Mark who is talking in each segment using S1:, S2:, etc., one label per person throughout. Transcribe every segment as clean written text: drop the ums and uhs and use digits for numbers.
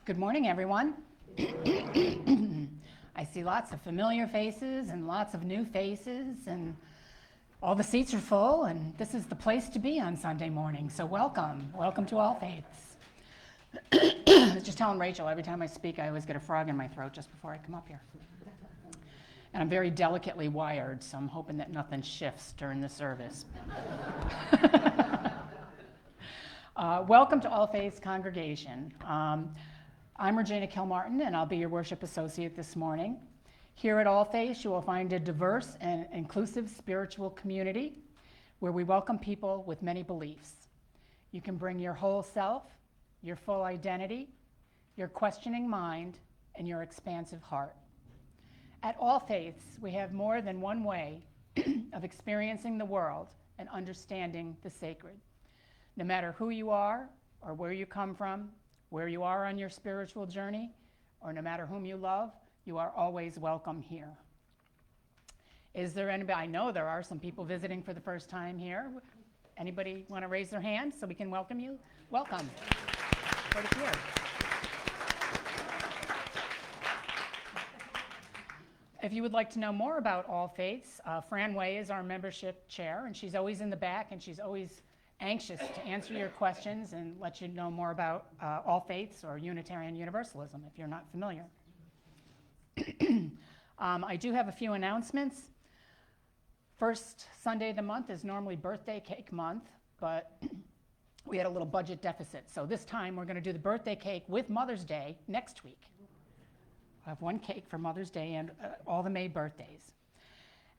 S1: Good morning, everyone. I see lots of familiar faces and lots of new faces, and all the seats are full, and this is the place to be on Sunday morning. So welcome. Welcome to All Faiths. I was just telling Rachel, every time I speak, I always get a frog in my throat just before I come up here. And I'm very delicately wired, so I'm hoping that nothing shifts during the service. Welcome to All Faiths congregation. I'm Regina Kilmartin, and I'll be your worship associate this morning. Here at All Faiths, you will find a diverse and inclusive spiritual community where we welcome people with many beliefs. You can bring your whole self, your full identity, your questioning mind, and your expansive heart. At All Faiths, we have more than one way of experiencing the world and understanding the sacred. No matter who you are or where you come from, where you are on your spiritual journey, or no matter whom you love, you are always welcome here. Is there anybody? I know there are some people visiting for the first time here. Anybody want to raise their hand so we can welcome you? Welcome. What is here? If you would like to know more about All Faiths, Fran Way is our membership chair, and she's always in the back, and she's always anxious to answer your questions and let you know more about All Faiths or Unitarian Universalism if you're not familiar. I do have a few announcements. First Sunday of the month is normally birthday cake month, but we had a little budget deficit. So this time we're going to do the birthday cake with Mother's Day next week. I have one cake for Mother's Day and all the May birthdays.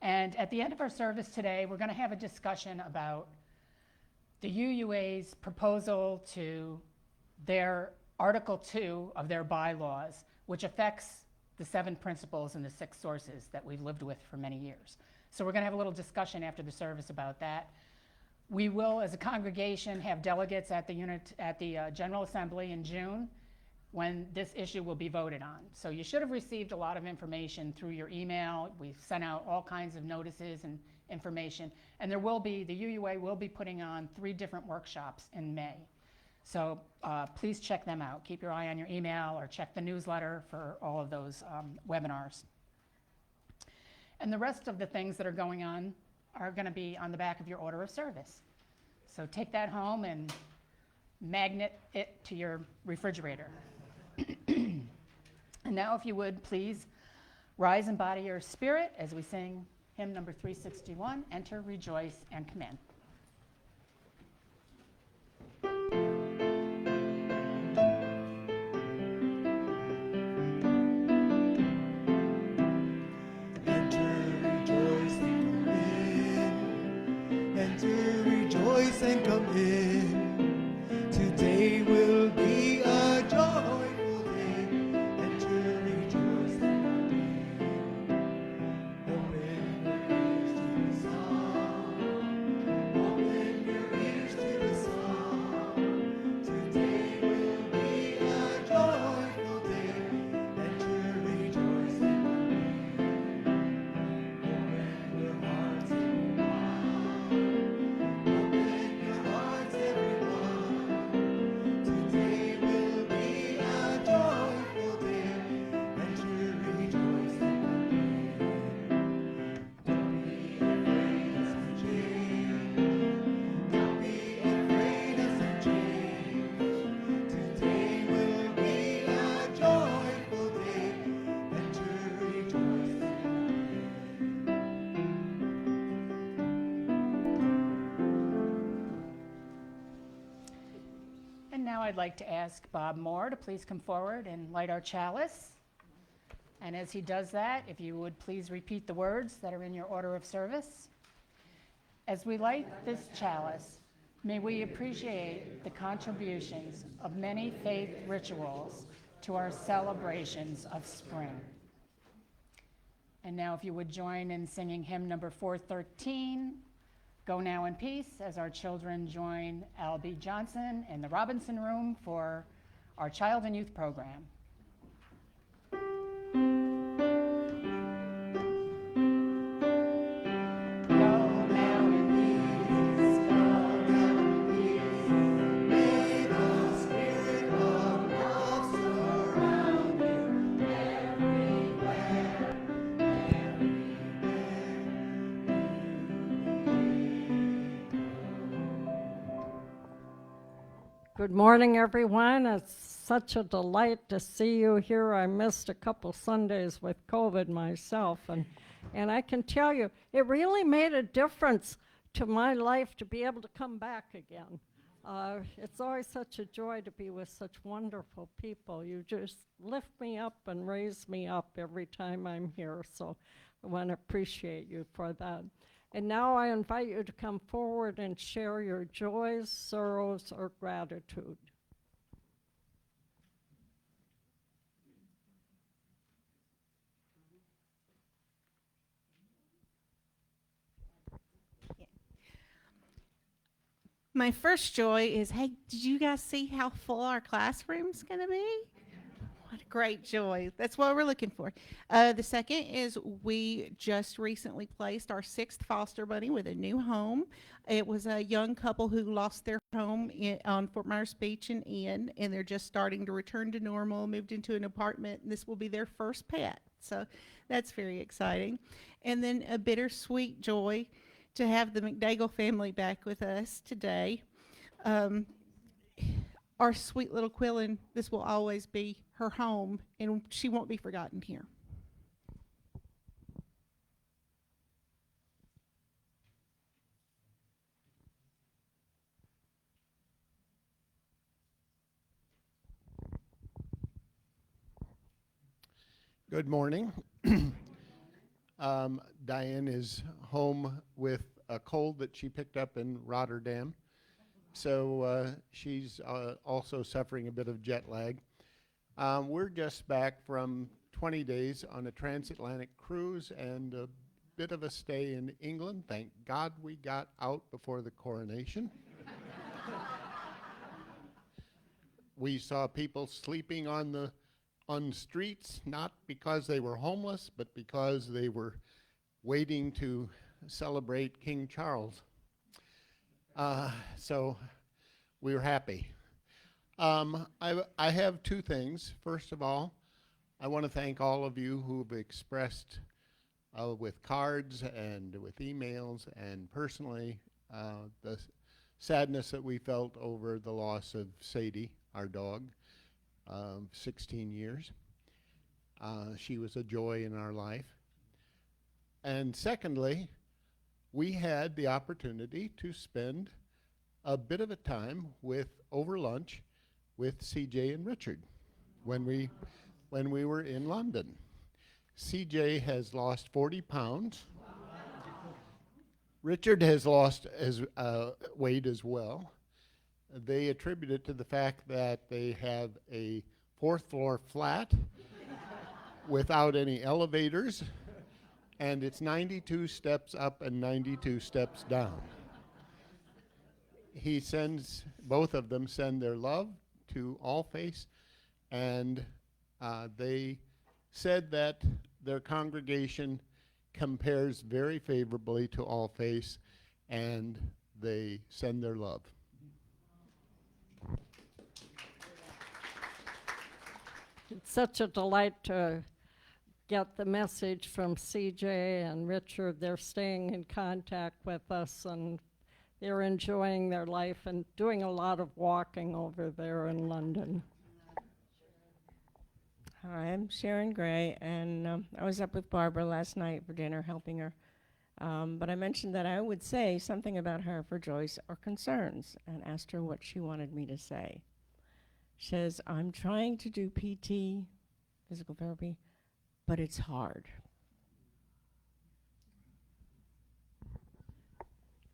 S1: And at the end of our service today, we're going to have a discussion about the UUA's proposal to their Article 2 of their bylaws, which affects the 7 principles and the 6 sources that we've lived with for many years. So we're going to have a little discussion after the service about that. We will, as a congregation, have delegates at the General Assembly in June when this issue will be voted on. So you should have received a lot of information through your email. We've sent out all kinds of notices and information, and the UUA will be putting on 3 different workshops in May. So please check them out. Keep your eye on your email or check the newsletter for all of those webinars. And the rest of the things that are going on are going to be on the back of your order of service. So take that home and magnet it to your refrigerator. And now, if you would, please rise and body your spirit as we sing hymn number 361, Enter, Rejoice, and Come In.
S2: Enter, rejoice, and come in. Today will be a joyful day. Enter, rejoice, and come in. Open your ears to the song. Open your ears to the song. Today will be a joyful day. Enter, rejoice, and come in. Open your hearts and
S1: I'd like to ask Bob Moore to please come forward and light our chalice. And as he does that, if you would please repeat the words that are in your order of service. As we light this chalice, may we appreciate the contributions of many faith rituals to our celebrations of spring. And now if you would join in singing hymn number 413, Go Now in Peace, as our children join Albie Johnson in the Robinson Room for our Child and Youth program.
S2: may the Spirit of love
S3: Good morning, everyone. It's such a delight to see you here. I missed a couple Sundays with COVID myself, and I can tell you, it really made a difference to my life to be able to come back again. It's always such a joy to be with such wonderful people. You just lift me up and raise me up every time I'm here, so I want to appreciate you for that. And now I invite you to come forward and share your joys, sorrows, or gratitude.
S4: My first joy is, hey, did you guys see how full our classroom's going to be? What a great joy. That's what we're looking for. The second is we just recently placed our 6th foster bunny with a new home. It was a young couple who lost their home on Fort Myers Beach and Inn, and they're just starting to return to normal, moved into an apartment, and this will be their first pet. So that's very exciting. And then a bittersweet joy to have the McDaigle family back with us today. Our sweet little Quillen, this will always be her home, and she won't be forgotten here.
S5: Good morning. Diane is home with a cold that she picked up in Rotterdam. So she's also suffering a bit of jet lag. We're just back from 20 days on a transatlantic cruise and a bit of a stay in England. Thank God we got out before the coronation. We saw people sleeping on streets, not because they were homeless, but because they were waiting to celebrate King Charles. So we were happy. I have 2 things. First of all, I want to thank all of you who've expressed with cards and with emails and personally the sadness that we felt over the loss of Sadie, our dog, 16 years. She was a joy in our life. And secondly, we had the opportunity to spend a bit of a time over lunch with CJ and Richard when we were in London. CJ has lost 40 pounds. Richard has lost weight as well. They attribute it to the fact that they have a 4th floor flat without any elevators, and it's 92 steps up and 92 steps down. Both of them send their love to Allface, and they said that their congregation compares very favorably to Allface, and they send their love.
S3: It's such a delight to get the message from CJ and Richard. They're staying in contact with us, and they're enjoying their life and doing a lot of walking over there in London.
S6: Hi, I'm Sharon Gray, and I was up with Barbara last night for dinner helping her. But I mentioned that I would say something about her for Joyce or concerns and asked her what she wanted me to say. She says, I'm trying to do PT, physical therapy, but it's hard.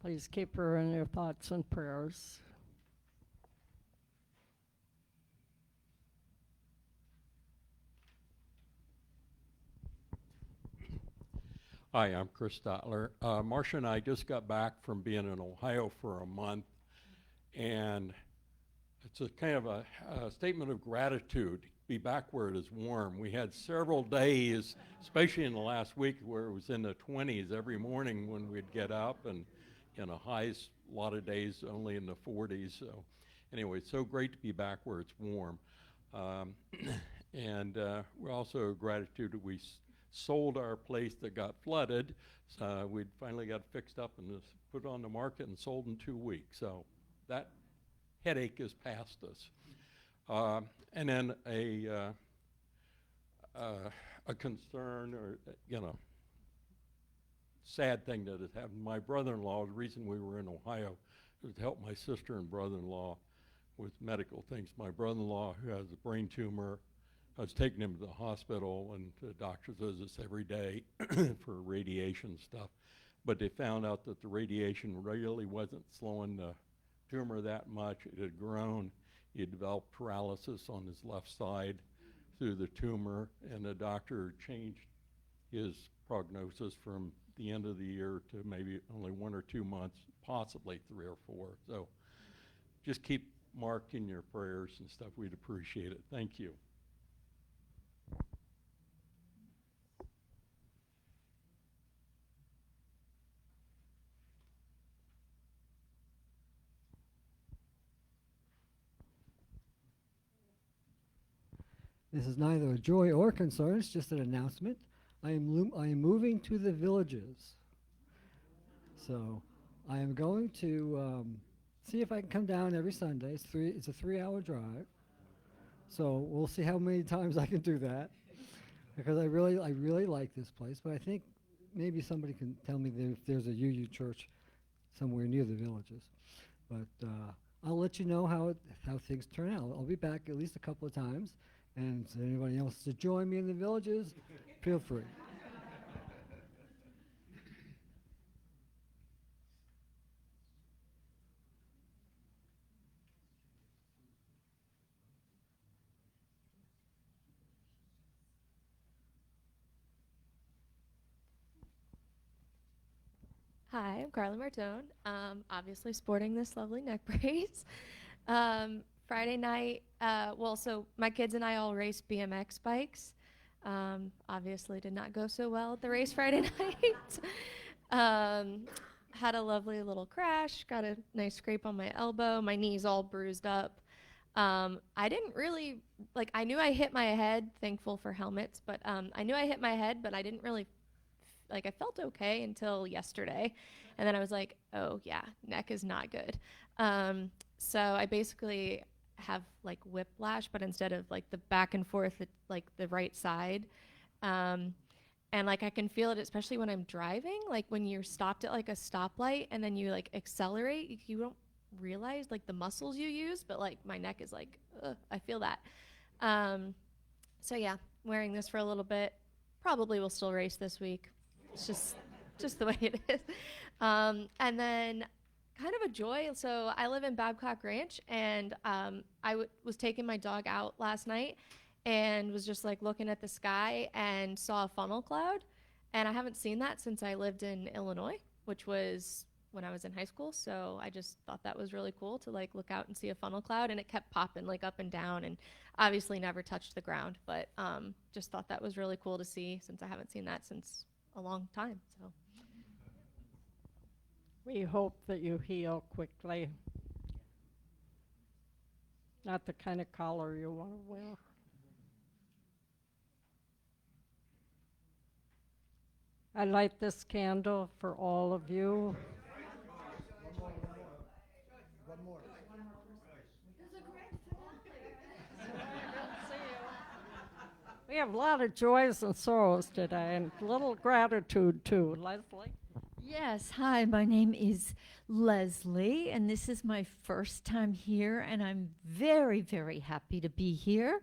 S3: Please keep her in your thoughts and prayers.
S7: Hi, I'm Chris Stotler. Marcia and I just got back from being in Ohio for a month, and it's a kind of a statement of gratitude to be back where it is warm. We had several days, especially in the last week, where it was in the 20s every morning when we'd get up, and highs, a lot of days only in the 40s. So anyway, it's so great to be back where it's warm. And we're also gratitude that we sold our place that got flooded. So we finally got fixed up and put on the market and sold in 2 weeks. So that headache is past us. And then a concern or, sad thing that has happened. My brother-in-law, the reason we were in Ohio was to help my sister and brother-in-law with medical things. My brother-in-law, who has a brain tumor, I was taking him to the hospital and to doctor's visits every day for radiation stuff. But they found out that the radiation really wasn't slowing the tumor that much. It had grown. He had developed paralysis on his left side through the tumor, and the doctor changed his prognosis from the end of the year to maybe only 1 or 2 months, possibly 3 or 4. So just keep Mark in your prayers and stuff. We'd appreciate it. Thank you.
S8: This is neither a joy or concern, it's just an announcement. I am moving to the Villages. So I am going to see if I can come down every Sunday. It's a 3-hour drive. So we'll see how many times I can do that. Because I really like this place, but I think maybe somebody can tell me if there's a UU church somewhere near the Villages. But I'll let you know how things turn out. I'll be back at least a couple of times. And if anybody else to join me in the Villages, feel free.
S9: Hi, I'm Carla Martone. Obviously sporting this lovely neck brace. Friday night, so my kids and I all raced BMX bikes. Obviously did not go so well at the race Friday night. Had a lovely little crash, got a nice scrape on my elbow. My knee's all bruised up. I didn't really, I knew I hit my head, thankful for helmets, but I knew I hit my head, but I didn't really, I felt okay until yesterday. And then I was like, oh yeah, neck is not good. So I basically have whiplash, but instead of the back and forth, the right side. And I can feel it, especially when I'm driving, when you're stopped at a stoplight and then you accelerate, you don't realize the muscles you use, but my neck is I feel that. So yeah, wearing this for a little bit, probably will still race this week. It's just the way it is. And then kind of a joy. So I live in Babcock Ranch, and I was taking my dog out last night and was just looking at the sky and saw a funnel cloud. And I haven't seen that since I lived in Illinois, which was when I was in high school. So I just thought that was really cool to look out and see a funnel cloud, and it kept popping up and down, and obviously never touched the ground, but just thought that was really cool to see since I haven't seen that since a long time. So
S3: We hope that you heal quickly. Not the kind of collar you want to wear. I light this candle for all of you.
S2: One more.
S3: We have a lot of joys and sorrows today, and a little gratitude too. Leslie?
S10: Yes, hi, my name is Leslie, and this is my first time here, and I'm very, very happy to be here.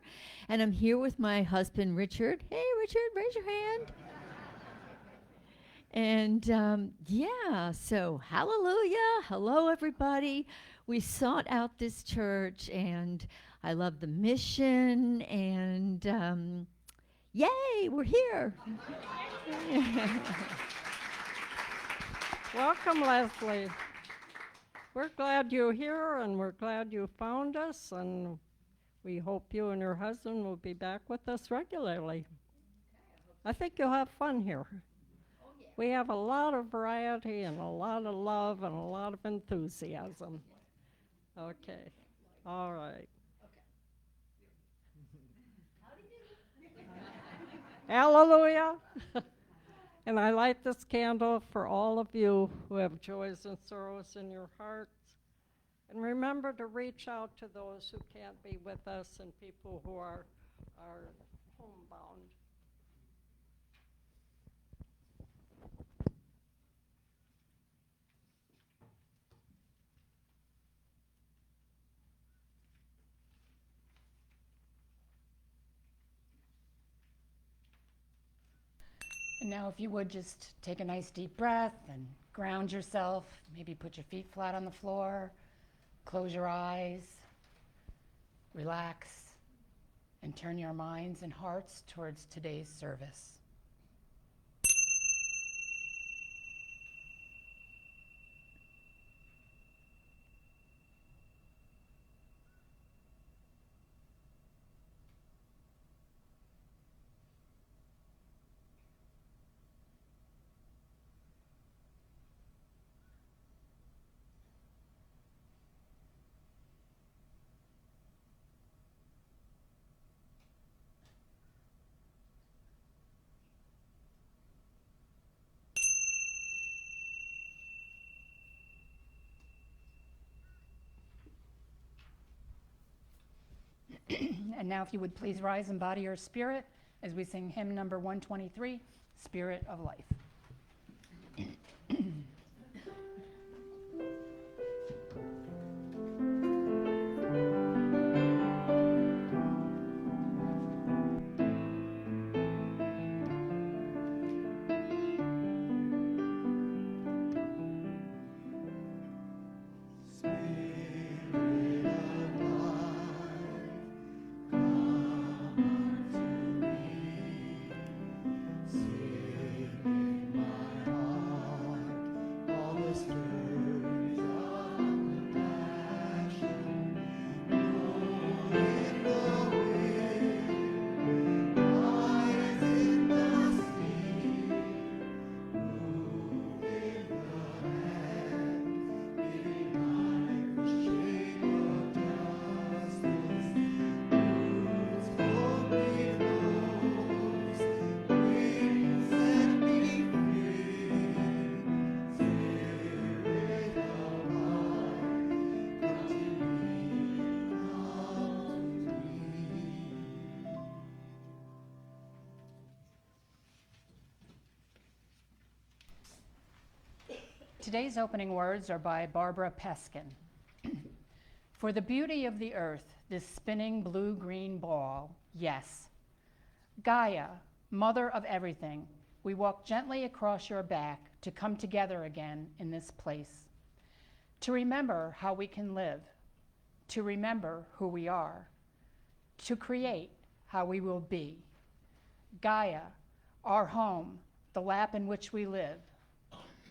S10: And I'm here with my husband, Richard. Hey, Richard, raise your hand. And yeah, so hallelujah. Hello, everybody. We sought out this church, and I love the mission, and yay, we're here.
S3: Welcome, Leslie. We're glad you're here, and we're glad you found us, and we hope you and your husband will be back with us regularly. I think you'll have fun here.
S10: Oh, yeah.
S3: We have a lot of variety and a lot of love and a lot of enthusiasm. Okay. All right. Hallelujah. And I light this candle for all of you who have joys and sorrows in your hearts. And remember to reach out to those who can't be with us and people who are homebound.
S1: And now if you would just take a nice deep breath and ground yourself, maybe put your feet flat on the floor, close your eyes, relax, and turn your minds and hearts towards today's service. And now if you would please rise and body your spirit as we sing hymn number 123, Spirit of Life. Today's opening words are by Barbara Peskin. For the beauty of the earth, this spinning blue-green ball, yes. Gaia, mother of everything, we walk gently across your back to come together again in this place. To remember how we can live, to remember who we are, to create how we will be. Gaia, our home, the lap in which we live,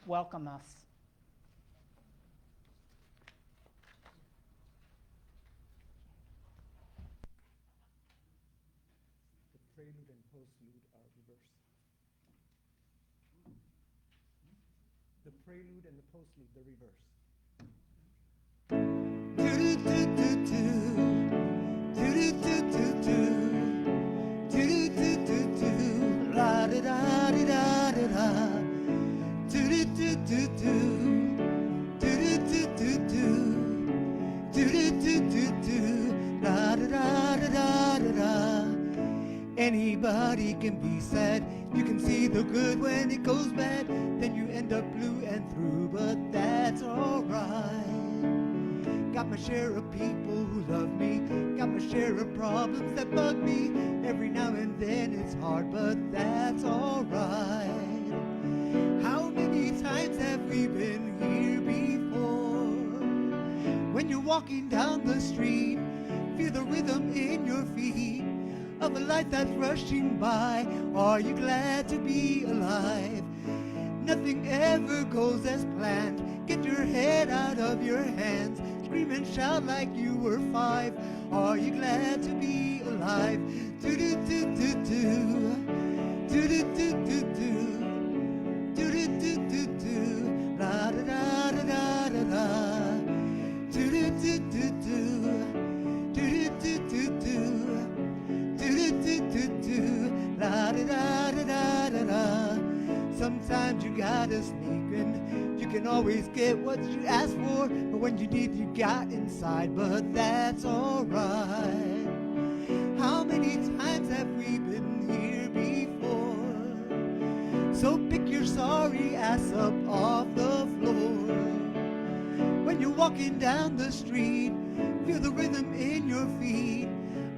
S1: welcome us.
S2: The prelude and postlude are reversed. The prelude and the postlude, the reverse. La da da da da da. Anybody can be sad. You can see the good when it goes bad. Then you end up blue and through, but that's alright. Got my share of people who love me. Got my share of problems that bug me. Every now and then it's hard, but that's alright. How many times have we been here before? When you're walking down the street, feel the rhythm in your feet of a life that's rushing by. Are you glad to be alive? Nothing ever goes as planned. Get your head out of your hands. Scream and shout like you were 5. Are you glad to be alive? Do-do-do-do-do. Do-do-do-do-do. Do-do-do-do-do. La-da-da-da-da-da-da. Do-do-do-do-do. Do-do-do-do-do. Do-do-do-do-do. La-da-da-da-da-da-da. sometimes you gotta sneak in. You can always get what you ask for, but when you need, you got inside. But that's alright. How many times have we been here before? So pick your sorry ass up off the floor. When you're walking down the street, feel the rhythm in your feet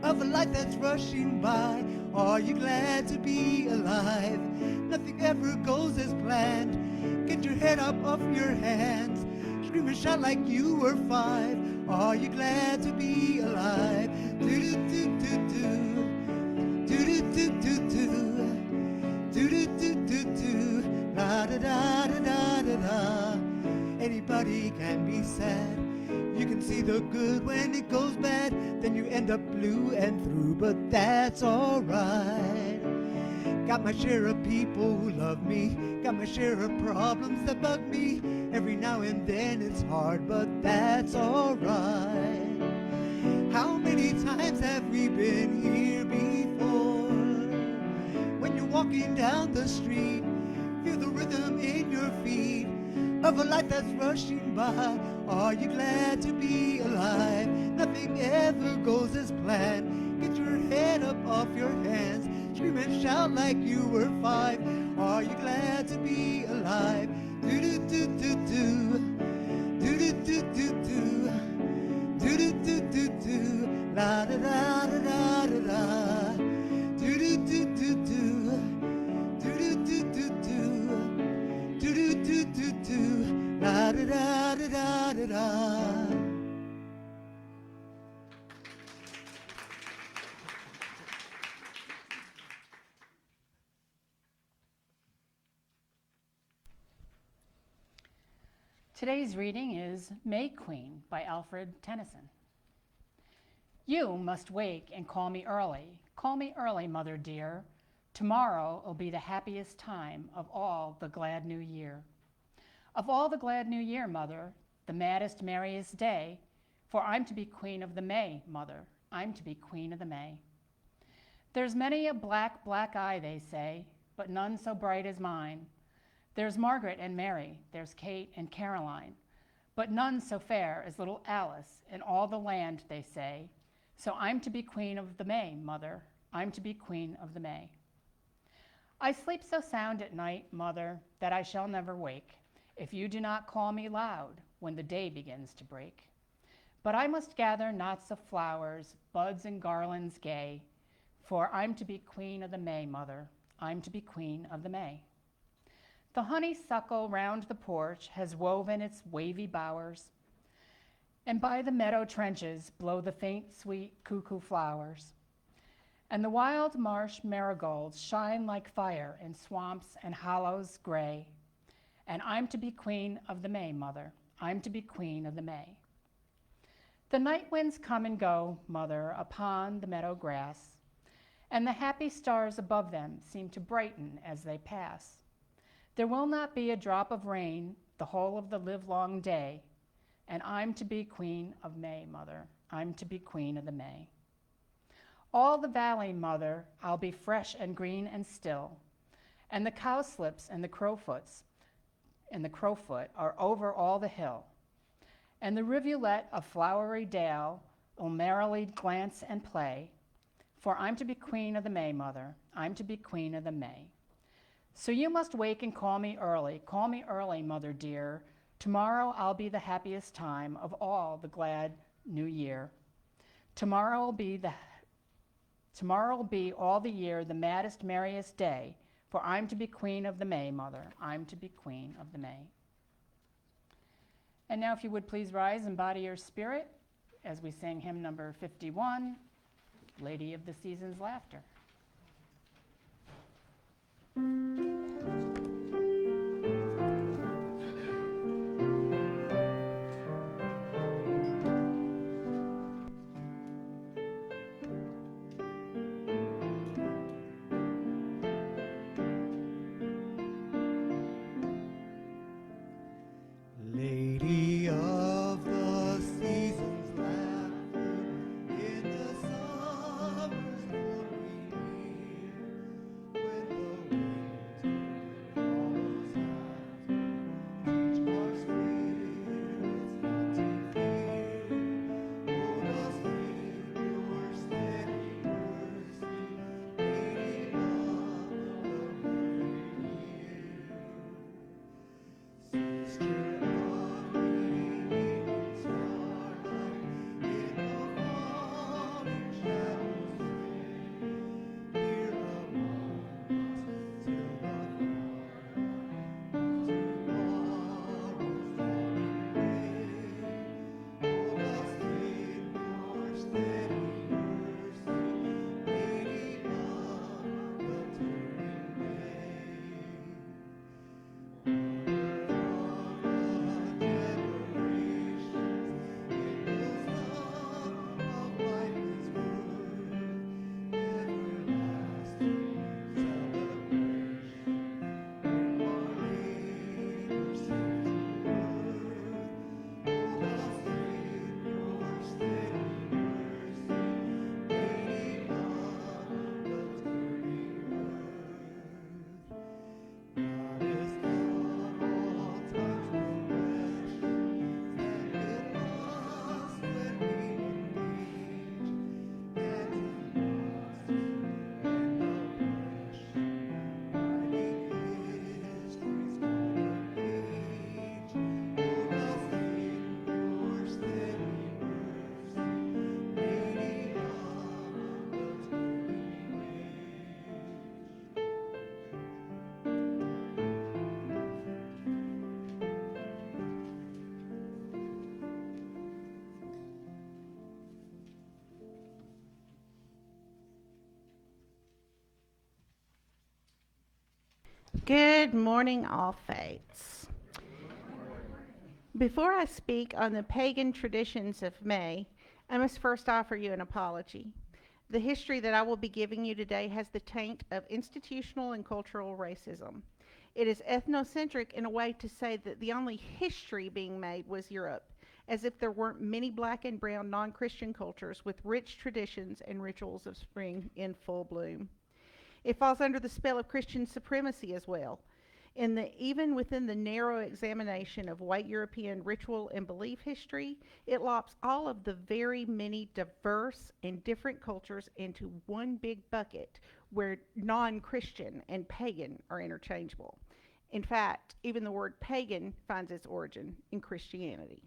S2: of a life that's rushing by. Are you glad to be alive? Nothing ever goes as planned. Get your head up off your hands. Scream and shout like you were 5. Are you glad to be alive? Do-do-do-do-do. Do-do-do-do-do. Do-do-do-do-do. La-da-da-da-da-da-da. Anybody can be sad. You can see the good when it goes bad. Then you end up blue and through, but that's alright. Got my share of people who love me. Got my share of problems that bug me. Every now and then it's hard, but that's alright. How many times have we been here before? When you're walking down the street, feel the rhythm in your feet of a life that's rushing by. Are you glad to be alive? Nothing ever goes as planned. Get your head up off your hands. Scream and shout like you were 5. Are you glad to be alive? Do-do-do-do-do. Do-do-do-do-do. Do-do-do-do-do. La-da-da-da-da-da-da. Do-do-do-do-do. Do-do-do-do-do. Do-do-do-do-do. La-da-da-da-da-da-da.
S1: Today's reading is May Queen by Alfred Tennyson. You must wake and call me early. Call me early, mother dear. Tomorrow will be the happiest time of all the glad new year. Of all the glad new year, mother, the maddest, merriest day, for I'm to be queen of the May, mother. I'm to be queen of the May. There's many a black, black eye, they say, but none so bright as mine. There's Margaret and Mary, there's Kate and Caroline, but none so fair as little Alice in all the land, they say. So I'm to be queen of the May, mother. I'm to be queen of the May. I sleep so sound at night, mother, that I shall never wake, if you do not call me loud when the day begins to break. But I must gather knots of flowers, buds and garlands gay, for I'm to be queen of the May, mother. I'm to be queen of the May. The honeysuckle round the porch has woven its wavy bowers, and by the meadow trenches blow the faint, sweet cuckoo flowers. And the wild marsh marigolds shine like fire in swamps and hollows gray. And I'm to be queen of the May, mother. I'm to be queen of the May. The night winds come and go, mother, upon the meadow grass, and the happy stars above them seem to brighten as they pass. There will not be a drop of rain the whole of the livelong day, and I'm to be queen of May, mother. I'm to be queen of the May. All the valley, mother, I'll be fresh and green and still, and the cowslips and the crowfoot are over all the hill, and the rivulet of flowery dale will merrily glance and play, for I'm to be queen of the May, mother. I'm to be queen of the May. So you must wake and call me early, mother dear. Tomorrow I'll be the happiest time of all the glad new year. Tomorrow will be all the year the maddest, merriest day, for I'm to be queen of the May, mother. I'm to be queen of the May. And now if you would please rise and embody your spirit as we sing hymn number 51, Lady of the Season's Laughter.
S2: Lady of the seasons, laughter in the summer's glory,
S4: Good morning, all faiths. Before I speak on the pagan traditions of May, I must first offer you an apology. The history that I will be giving you today has the taint of institutional and cultural racism. It is ethnocentric in a way to say that the only history being made was Europe, as if there weren't many black and brown non-Christian cultures with rich traditions and rituals of spring in full bloom. It falls under the spell of Christian supremacy as well. Even within the narrow examination of white European ritual and belief history, it lops all of the very many diverse and different cultures into one big bucket where non-Christian and pagan are interchangeable. In fact, even the word pagan finds its origin in Christianity.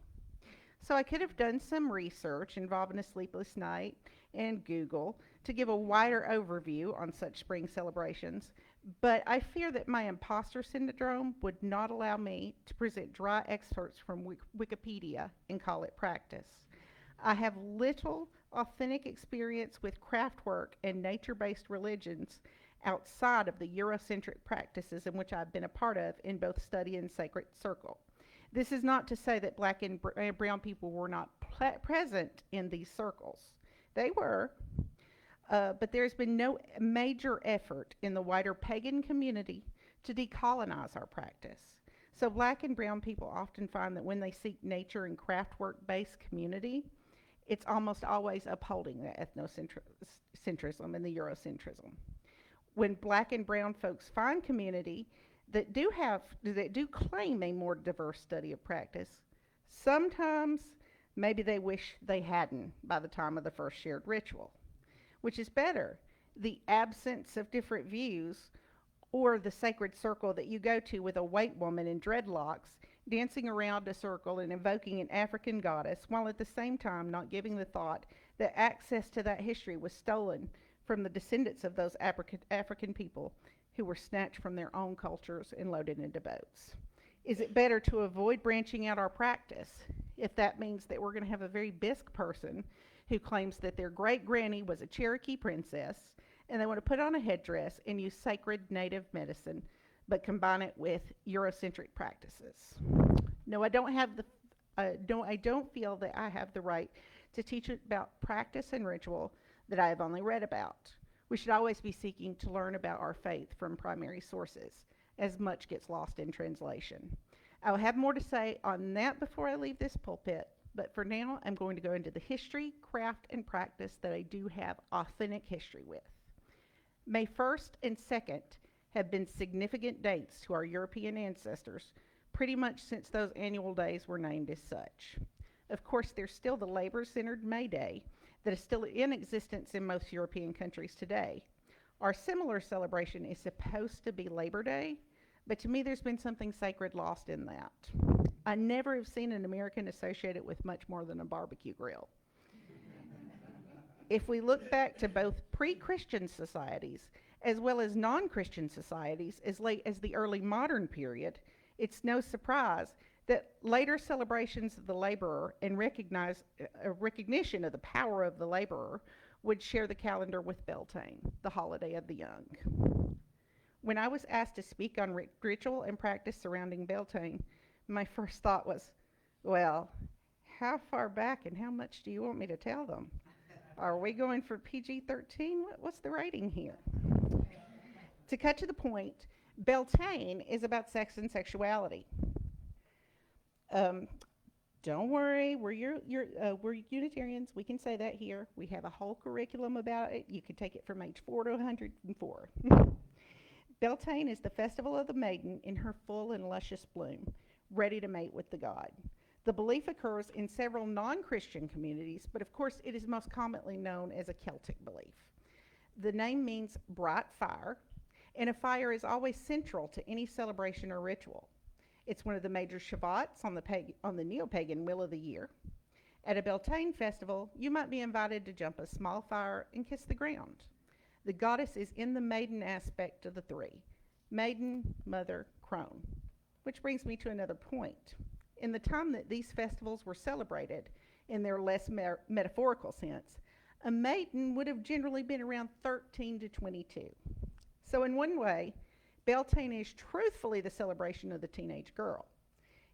S4: So I could have done some research involving a sleepless night and Google to give a wider overview on such spring celebrations, but I fear that my imposter syndrome would not allow me to present dry excerpts from Wikipedia and call it practice. I have little authentic experience with craft work and nature-based religions outside of the Eurocentric practices in which I've been a part of in both study and sacred circle. This is not to say that black and brown people were not present in these circles. They were, but there's been no major effort in the wider pagan community to decolonize our practice. So black and brown people often find that when they seek nature and craft work-based community, it's almost always upholding the ethnocentrism and the Eurocentrism. When black and brown folks find community that do claim a more diverse study of practice, sometimes maybe they wish they hadn't by the time of the first shared ritual. Which is better, the absence of different views or the sacred circle that you go to with a white woman in dreadlocks dancing around a circle and invoking an African goddess, while at the same time not giving the thought that access to that history was stolen from the descendants of those African people who were snatched from their own cultures and loaded into boats. Is it better to avoid branching out our practice if that means that we're going to have a very bisque person who claims that their great-granny was a Cherokee princess and they want to put on a headdress and use sacred native medicine but combine it with Eurocentric practices? No, I don't feel that I have the right to teach about practice and ritual that I have only read about. We should always be seeking to learn about our faith from primary sources, as much gets lost in translation. I'll have more to say on that before I leave this pulpit, but for now, I'm going to go into the history, craft, and practice that I do have authentic history with. May 1st and 2nd have been significant dates to our European ancestors, pretty much since those annual days were named as such. Of course, there's still the labor-centered May Day that is still in existence in most European countries today. Our similar celebration is supposed to be Labor Day, but to me there's been something sacred lost in that. I never have seen an American associate it with much more than a barbecue grill. If we look back to both pre-Christian societies as well as non-Christian societies as late as the early modern period, it's no surprise that later celebrations of the laborer and recognition of the power of the laborer would share the calendar with Beltane, the holiday of the young. When I was asked to speak on ritual and practice surrounding Beltane, my first thought was, well, how far back and how much do you want me to tell them? Are we going for PG-13? What's the rating here? To cut to the point, Beltane is about sex and sexuality. Don't worry, we're Unitarians. We can say that here. We have a whole curriculum about it. You can take it from age 4 to 104. Beltane is the festival of the maiden in her full and luscious bloom, ready to mate with the god. The belief occurs in several non-Christian communities, but of course it is most commonly known as a Celtic belief. The name means bright fire, and a fire is always central to any celebration or ritual. It's one of the major Shabbats on the neo-pagan wheel of the year. At a Beltane festival, you might be invited to jump a small fire and kiss the ground. The goddess is in the maiden aspect of the three: maiden, mother, crone. Which brings me to another point. In the time that these festivals were celebrated, in their less metaphorical sense, a maiden would have generally been around 13 to 22. So in one way, Beltane is truthfully the celebration of the teenage girl.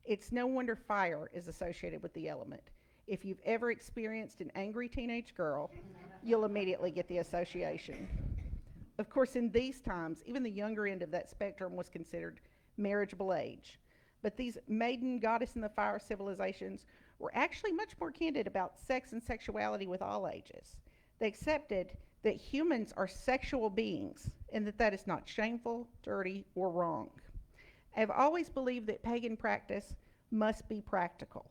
S4: It's no wonder fire is associated with the element. If you've ever experienced an angry teenage girl, you'll immediately get the association. Of course, in these times, even the younger end of that spectrum was considered marriageable age. But these maiden goddess in the fire civilizations were actually much more candid about sex and sexuality with all ages. They accepted that humans are sexual beings and that is not shameful, dirty, or wrong. I've always believed that pagan practice must be practical.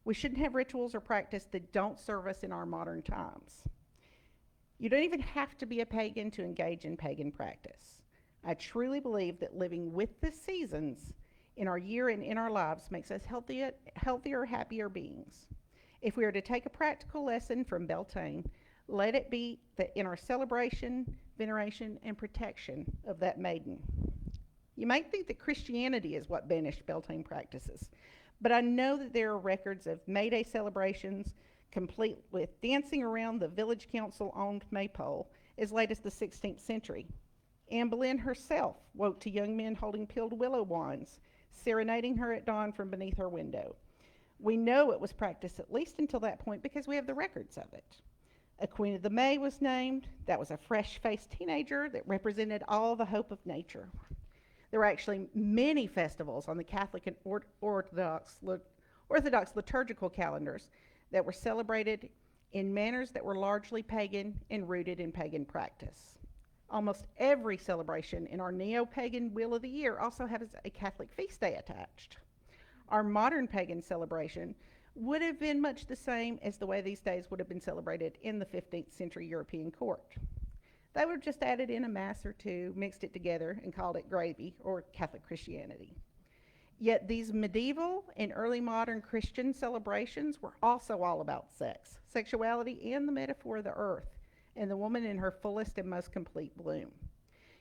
S4: We shouldn't have rituals or practice that don't serve us in our modern times. You don't even have to be a pagan to engage in pagan practice. I truly believe that living with the seasons in our year and in our lives makes us healthier, happier beings. If we are to take a practical lesson from Beltane, let it be that in our celebration, veneration, and protection of that maiden. You might think that Christianity is what banished Beltane practices, but I know that there are records of May Day celebrations complete with dancing around the village council-owned maypole as late as the 16th century. Anne Boleyn herself woke to young men holding peeled willow wands, serenading her at dawn from beneath her window. We know it was practiced at least until that point because we have the records of it. A Queen of the May was named. That was a fresh-faced teenager that represented all the hope of nature. There were actually many festivals on the Catholic and Orthodox liturgical calendars that were celebrated in manners that were largely pagan and rooted in pagan practice. Almost every celebration in our neo-pagan Wheel of the Year also has a Catholic feast day attached. Our modern pagan celebration would have been much the same as the way these days would have been celebrated in the 15th century European court. They would have just added in a mass or two, mixed it together, and called it gravy or Catholic Christianity. Yet these medieval and early modern Christian celebrations were also all about sex, sexuality, and the metaphor of the earth, and the woman in her fullest and most complete bloom.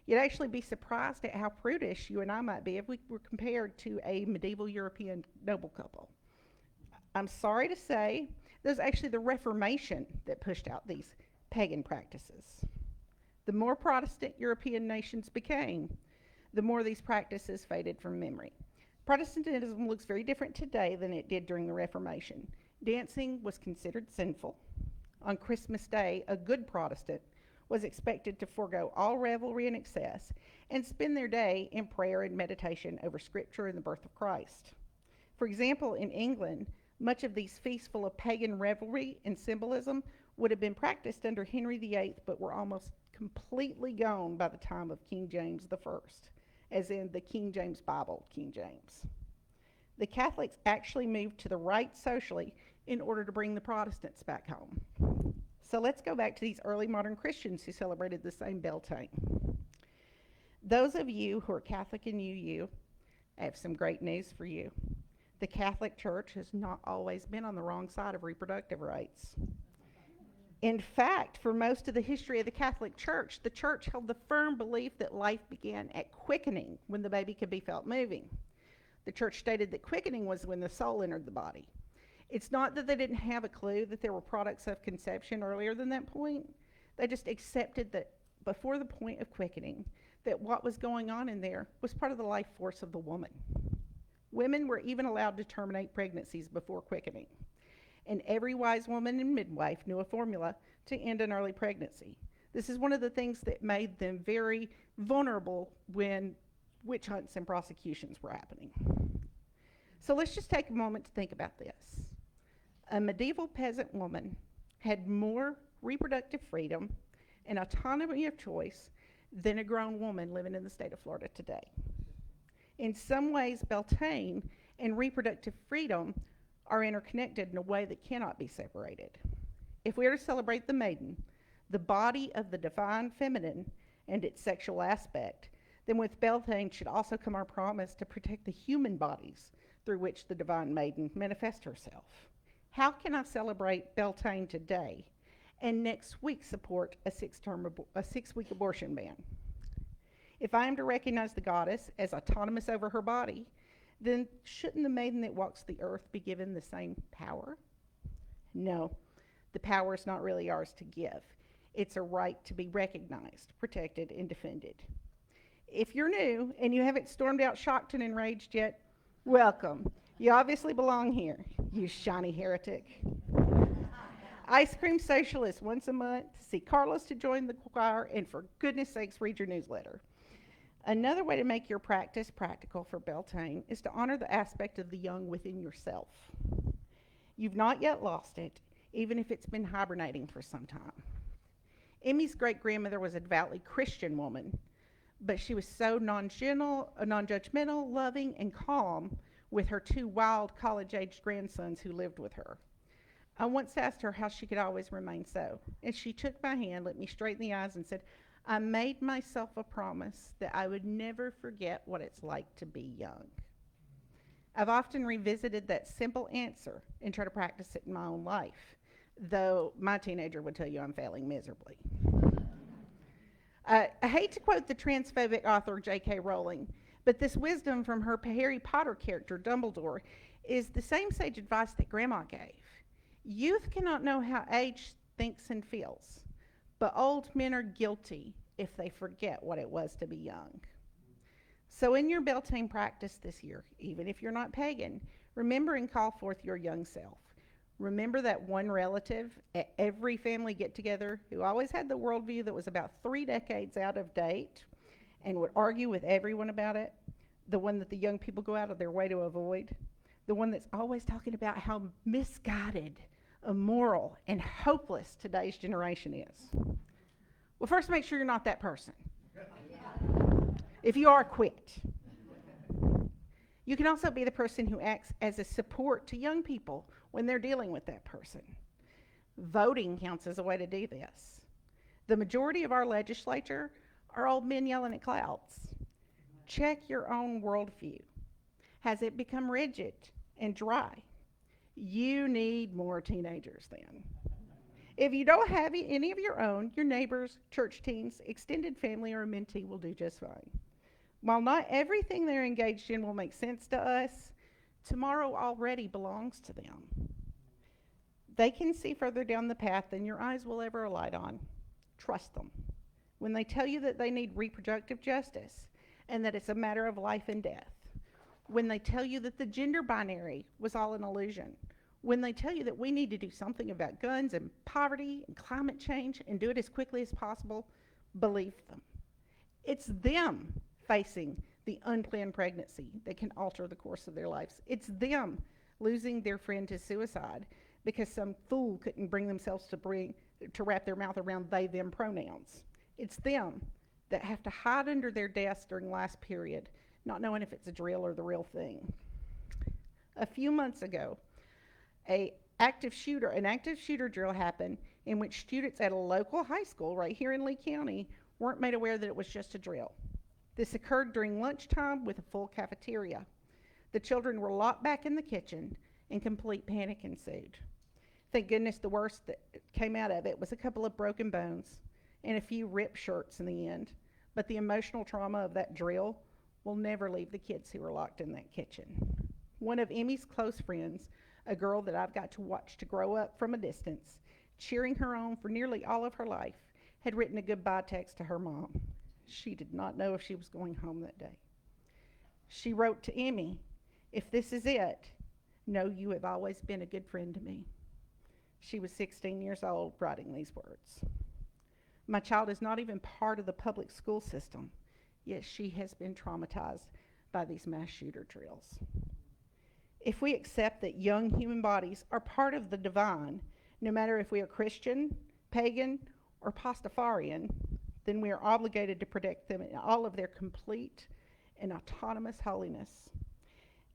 S4: You'd actually be surprised at how prudish you and I might be if we were compared to a medieval European noble couple. I'm sorry to say, it was actually the Reformation that pushed out these pagan practices. The more Protestant European nations became, the more these practices faded from memory. Protestantism looks very different today than it did during the Reformation. Dancing was considered sinful. On Christmas Day, a good Protestant was expected to forego all revelry and excess and spend their day in prayer and meditation over Scripture and the birth of Christ. For example, in England, much of these feasts full of pagan revelry and symbolism would have been practiced under Henry VIII, but were almost completely gone by the time of King James I, as in the King James Bible, King James. The Catholics actually moved to the right socially in order to bring the Protestants back home. So let's go back to these early modern Christians who celebrated the same Beltane. Those of you who are Catholic and UU, I have some great news for you. The Catholic Church has not always been on the wrong side of reproductive rights. In fact, for most of the history of the Catholic Church, the Church held the firm belief that life began at quickening, when the baby could be felt moving. The Church stated that quickening was when the soul entered the body. It's not that they didn't have a clue that there were products of conception earlier than that point. They just accepted that before the point of quickening, that what was going on in there was part of the life force of the woman. Women were even allowed to terminate pregnancies before quickening. And every wise woman and midwife knew a formula to end an early pregnancy. This is one of the things that made them very vulnerable when witch hunts and prosecutions were happening. So let's just take a moment to think about this. A medieval peasant woman had more reproductive freedom and autonomy of choice than a grown woman living in the state of Florida today. In some ways, Beltane and reproductive freedom are interconnected in a way that cannot be separated. If we are to celebrate the maiden, the body of the divine feminine and its sexual aspect, then with Beltane should also come our promise to protect the human bodies through which the divine maiden manifests herself. How can I celebrate Beltane today and next week support a 6-week abortion ban? If I am to recognize the goddess as autonomous over her body, then shouldn't the maiden that walks the earth be given the same power? No, the power is not really ours to give. It's a right to be recognized, protected, and defended. If you're new and you haven't stormed out shocked and enraged yet, welcome. You obviously belong here, you shiny heretic. Ice cream socialist once a month, see Carlos to join the choir, and for goodness sakes, read your newsletter. Another way to make your practice practical for Beltane is to honor the aspect of the young within yourself. You've not yet lost it, even if it's been hibernating for some time. Emmy's great-grandmother was a devoutly Christian woman, but she was so non-judgmental, loving, and calm with her two wild college-aged grandsons who lived with her. I once asked her how she could always remain so, and she took my hand, looked me straight in the eyes, and said, I made myself a promise that I would never forget what it's like to be young. I've often revisited that simple answer and try to practice it in my own life, though my teenager would tell you I'm failing miserably. I hate to quote the transphobic author J.K. Rowling, but this wisdom from her Harry Potter character, Dumbledore, is the same sage advice that Grandma gave. Youth cannot know how age thinks and feels, but old men are guilty if they forget what it was to be young. So in your Beltane practice this year, even if you're not pagan, remember and call forth your young self. Remember that one relative at every family get-together who always had the worldview that was about 3 decades out of date and would argue with everyone about it, the one that the young people go out of their way to avoid, the one that's always talking about how misguided, immoral, and hopeless today's generation is. Well, first make sure you're not that person. If you are, quit. You can also be the person who acts as a support to young people when they're dealing with that person. Voting counts as a way to do this. The majority of our legislature are old men yelling at clouds. Check your own worldview. Has it become rigid and dry? You need more teenagers then. If you don't have any of your own, your neighbors, church teens, extended family, or a mentee will do just fine. While not everything they're engaged in will make sense to us, tomorrow already belongs to them. They can see further down the path than your eyes will ever alight on. Trust them. When they tell you that they need reproductive justice and that it's a matter of life and death, when they tell you that the gender binary was all an illusion, when they tell you that we need to do something about guns and poverty and climate change and do it as quickly as possible, believe them. It's them facing the unplanned pregnancy that can alter the course of their lives. It's them losing their friend to suicide because some fool couldn't bring themselves to wrap their mouth around they, them pronouns. It's them that have to hide under their desk during last period, not knowing if it's a drill or the real thing. A few months ago, an active shooter drill happened in which students at a local high school right here in Lee County weren't made aware that it was just a drill. This occurred during lunchtime with a full cafeteria. The children were locked back in the kitchen and complete panic ensued. Thank goodness the worst that came out of it was a couple of broken bones and a few ripped shirts in the end, but the emotional trauma of that drill will never leave the kids who were locked in that kitchen. One of Emmy's close friends, a girl that I've got to watch to grow up from a distance, cheering her on for nearly all of her life, had written a goodbye text to her mom. She did not know if she was going home that day. She wrote to Emmy, "If this is it, know you have always been a good friend to me." She was 16 years old writing these words. My child is not even part of the public school system, yet she has been traumatized by these mass shooter drills. If we accept that young human bodies are part of the divine, no matter if we are Christian, pagan, or Pastafarian, then we are obligated to protect them in all of their complete and autonomous holiness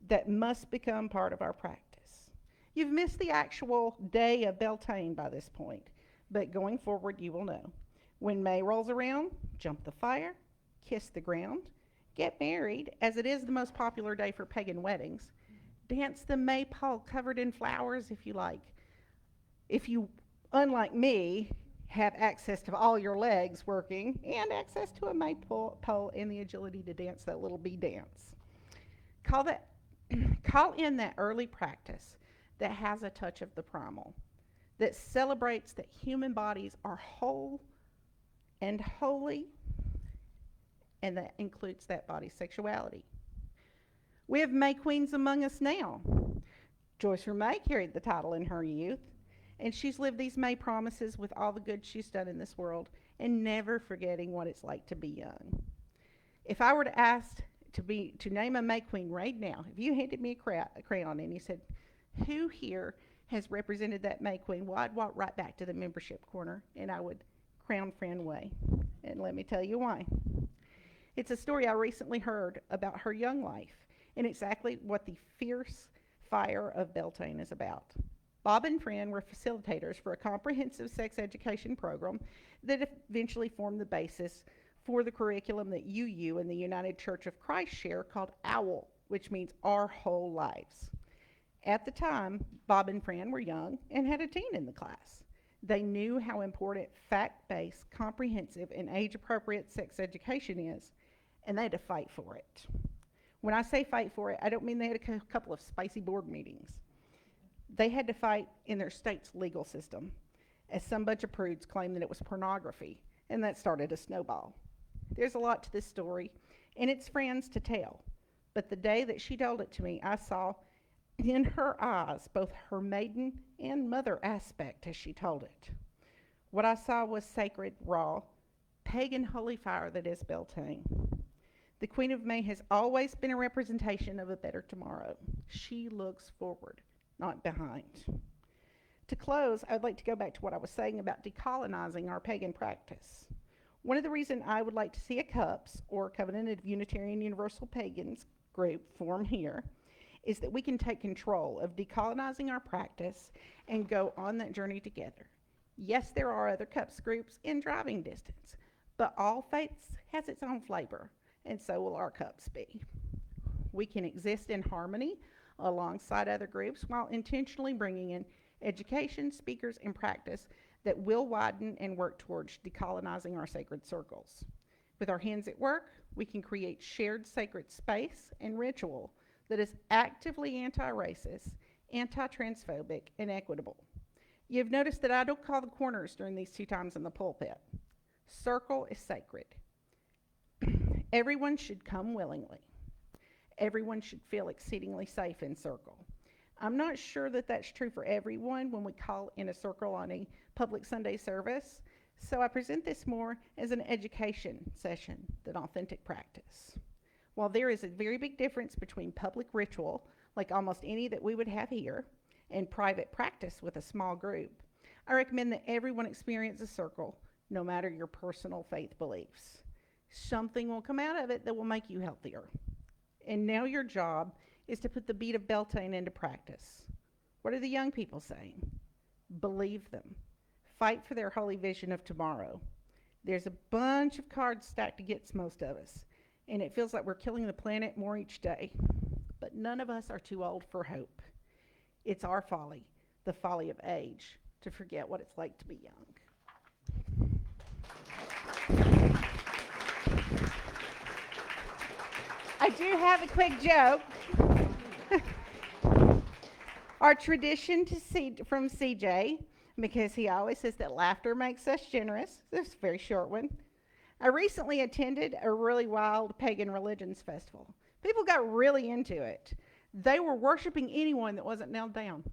S4: that must become part of our practice. You've missed the actual day of Beltane by this point, but going forward you will know. When May rolls around, jump the fire, kiss the ground, get married, as it is the most popular day for pagan weddings, dance the maypole covered in flowers if you like. If you, unlike me, have access to all your legs working and access to a maypole and the agility to dance that little bee dance. Call in that early practice that has a touch of the primal, that celebrates that human bodies are whole and holy and that includes that body's sexuality. We have May Queens among us now. Joyce May carried the title in her youth, and she's lived these May promises with all the good she's done in this world and never forgetting what it's like to be young. If I were to ask to name a May Queen right now, if you handed me a crayon and you said, who here has represented that May Queen? Well, I'd walk right back to the membership corner and I would crown Fran Way. And let me tell you why. It's a story I recently heard about her young life and exactly what the fierce fire of Beltane is about. Bob and Fran were facilitators for a comprehensive sex education program that eventually formed the basis for the curriculum that UU and the United Church of Christ share called OWL, which means Our Whole Lives. At the time, Bob and Fran were young and had a teen in the class. They knew how important fact-based, comprehensive, and age-appropriate sex education is, and they had to fight for it. When I say fight for it, I don't mean they had a couple of spicy board meetings. They had to fight in their state's legal system, as some bunch of prudes claimed that it was pornography, and that started a snowball. There's a lot to this story, and it's Fran's to tell. But the day that she told it to me, I saw in her eyes both her maiden and mother aspect as she told it. What I saw was sacred, raw, pagan holy fire that is Beltane. The Queen of May has always been a representation of a better tomorrow. She looks forward, not behind. To close, I'd like to go back to what I was saying about decolonizing our pagan practice. One of the reasons I would like to see a CUPS, or Covenant of Unitarian Universal Pagans group, form here, is that we can take control of decolonizing our practice and go on that journey together. Yes, there are other CUPS groups in driving distance, but all faiths has its own flavor, and so will our CUPS be. We can exist in harmony alongside other groups while intentionally bringing in education, speakers, and practice that will widen and work towards decolonizing our sacred circles. With our hands at work, we can create shared sacred space and ritual that is actively anti-racist, anti-transphobic, and equitable. You've noticed that I don't call the corners during these 2 times in the pulpit. Circle is sacred. Everyone should come willingly. Everyone should feel exceedingly safe in circle. I'm not sure that that's true for everyone when we call in a circle on a public Sunday service, so I present this more as an education session than authentic practice. While there is a very big difference between public ritual, like almost any that we would have here, and private practice with a small group, I recommend that everyone experience a circle, no matter your personal faith beliefs. Something will come out of it that will make you healthier. And now your job is to put the beat of Beltane into practice. What are the young people saying? Believe them. Fight for their holy vision of tomorrow. There's a bunch of cards stacked against most of us, and it feels like we're killing the planet more each day. But none of us are too old for hope. It's our folly, the folly of age, to forget what it's like to be young. I do have a quick joke. Our tradition from CJ, because he always says that laughter makes us generous. This is a very short one. I recently attended a really wild pagan religions festival. People got really into it. They were worshiping anyone that wasn't nailed down.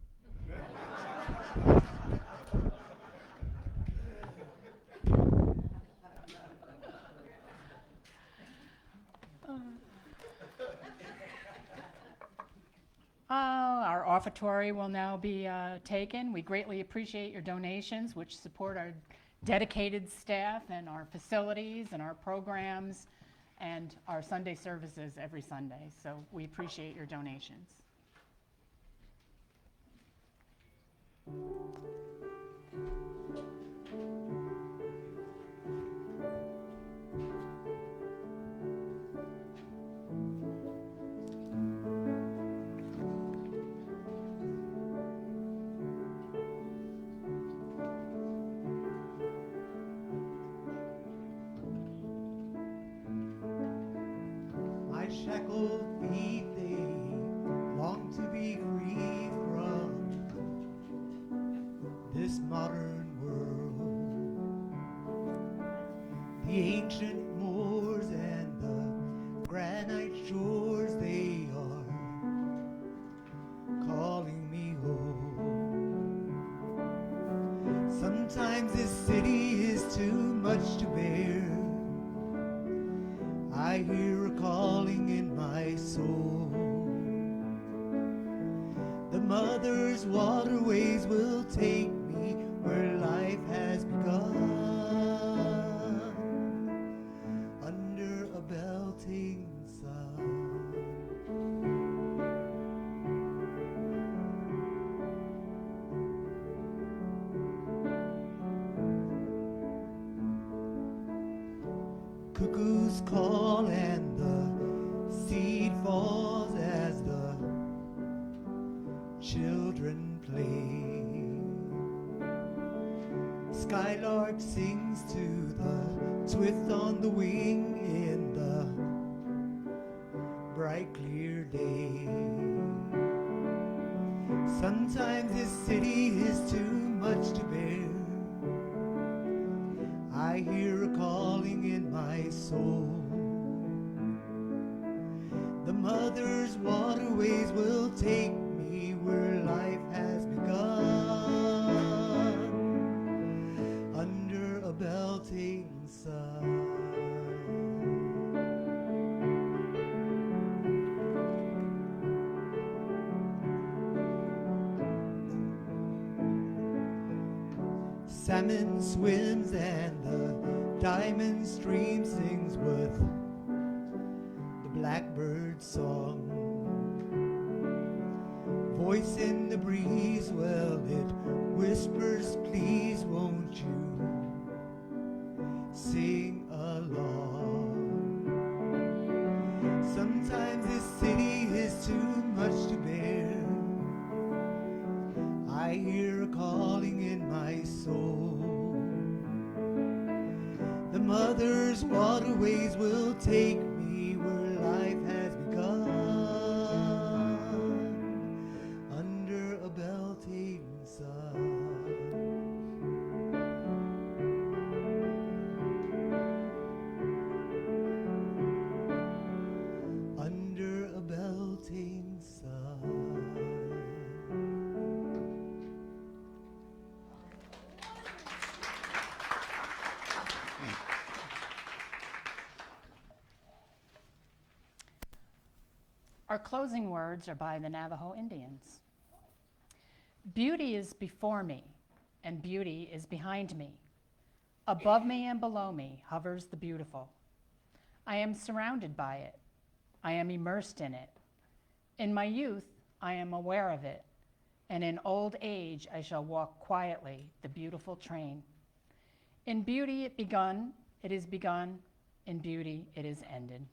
S1: Our offertory will now be taken. We greatly appreciate your donations, which support our dedicated staff and our facilities and our programs and our Sunday services every Sunday. So we appreciate your donations.
S2: My shackled feet, they long to be free from this modern world. The ancient Moors and the shores they are calling me home. Sometimes this city is too much to bear. I hear a calling in my soul. The mother's waterways will take me where life has begun. Under a belting sun. Cuckoos call and the seed falls as the children play. Skylark sings to the swift on the wing in the bright clear day. Sometimes this city is too much to bear. I hear a calling in my soul. The mother's waterways will take me where life has begun. Under a belting sun. Salmon swims and the diamond stream sings with the blackbird's song. Voice in the breeze, well, it whispers, please won't you sing along. Sometimes this city is too much to bear. I hear a calling in my soul. The mother's waterways will take me where life has begun. Under a belting sun. Under a belting sun.
S1: Our closing words are by the Navajo Indians. Beauty is before me, and beauty is behind me. Above me and below me hovers the beautiful. I am surrounded by it. I am immersed in it. In my youth, I am aware of it, and in old age I shall walk quietly the beautiful train. In beauty it is begun, in beauty it is ended.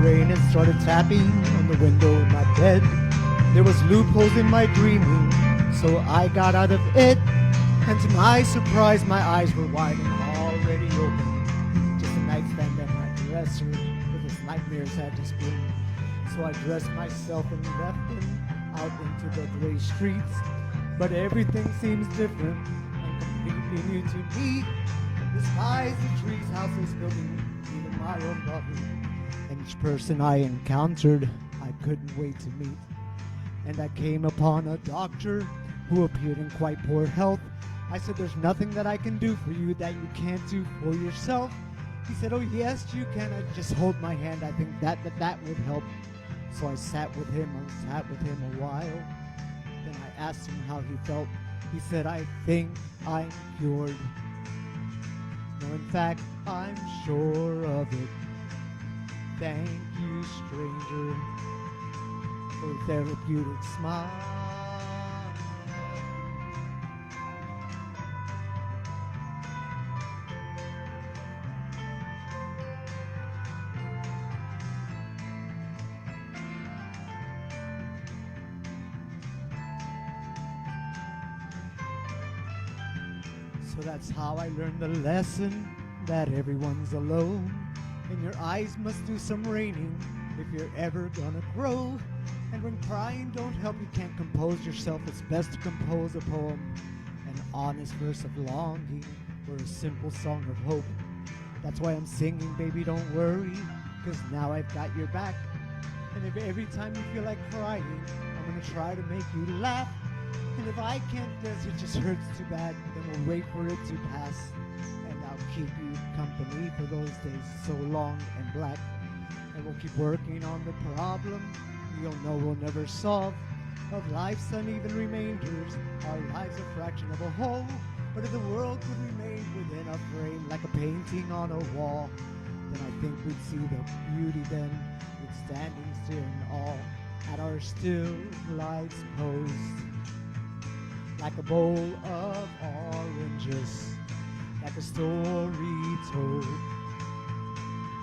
S2: Rain had started tapping on the window in my bed. There was loopholes in my dreaming, so I got out of it. And to my surprise, my eyes were wide and already open. Just a nightstand at my dresser with its nightmares had just been. So I dressed myself and left him out into the gray streets. But everything seems different and completely new to me. The skies, the trees, houses, buildings, even my own body. And each person I encountered, I couldn't wait to meet. And I came upon a doctor who appeared in quite poor health. I said, there's nothing that I can do for you that you can't do for yourself. He said, oh yes, you can. Just hold my hand. I think that would help. So I sat with him a while. Then I asked him how he felt. He said, I think I'm cured. No, in fact, I'm sure of it. Thank you, stranger, for a therapeutic smile. So that's how I learned the lesson that everyone's alone. And your eyes must do some raining if you're ever gonna grow. And when crying don't help, you can't compose yourself. It's best to compose a poem, an honest verse of longing, or a simple song of hope. That's why I'm singing, baby, don't worry, 'cause now I've got your back. And if every time you feel like crying, I'm gonna try to make you laugh. And if I can't, 'cause it just hurts too bad, then we'll wait for it to pass. And I'll keep you company for those days so long and black. And we'll keep working on the problem you'll know we'll never solve, of life's uneven remainders, our lives a fraction of a whole. But if the world could remain within a frame like a painting on a wall, then I think we'd see the beauty then, with standing still in awe at our still lights posed. Like a bowl of oranges, like a story told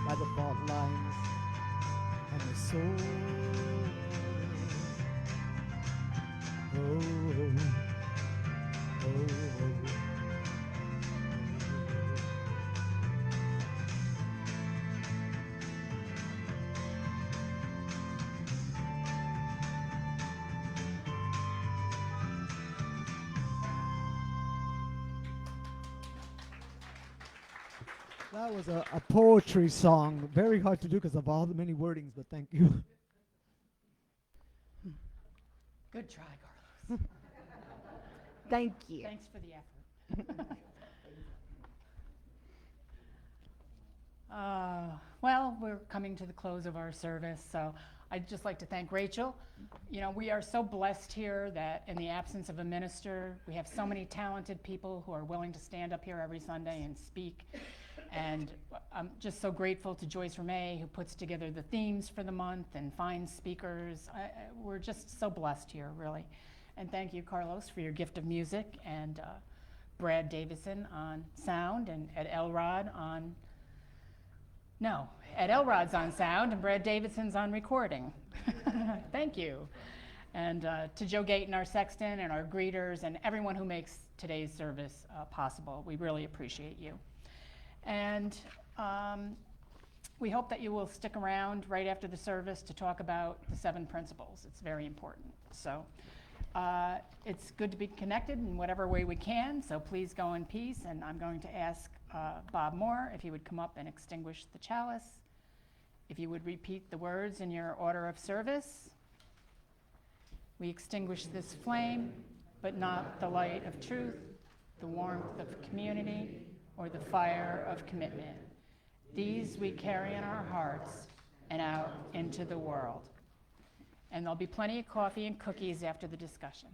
S2: by the fault lines and the soul. Oh, oh, oh. That was a poetry song. Very hard to do because of all the many wordings, but thank you.
S1: Good try, Carlos.
S4: Thank you.
S1: Thanks for the effort. Well, we're coming to the close of our service, so I'd just like to thank Rachel. You know, we are so blessed here that in the absence of a minister, we have so many talented people who are willing to stand up here every Sunday and speak. And I'm just so grateful to Joyce Ramey, who puts together the themes for the month and finds speakers. We're just so blessed here, really. And thank you, Carlos, for your gift of music, and Brad Davidson on sound, and Ed Elrod on, no, Ed Elrod's on sound, and Brad Davidson's on recording. Thank you. And to Joe Gayton, our sexton, and our greeters, and everyone who makes today's service possible. We really appreciate you. And we hope that you will stick around right after the service to talk about the 7 principles. It's very important. So it's good to be connected in whatever way we can, so please go in peace. And I'm going to ask Bob Moore if he would come up and extinguish the chalice. If you would repeat the words in your order of service. We extinguish this flame, but not the light of truth, the warmth of community, or the fire of commitment. These we carry in our hearts and out into the world. And there'll be plenty of coffee and cookies after the discussion.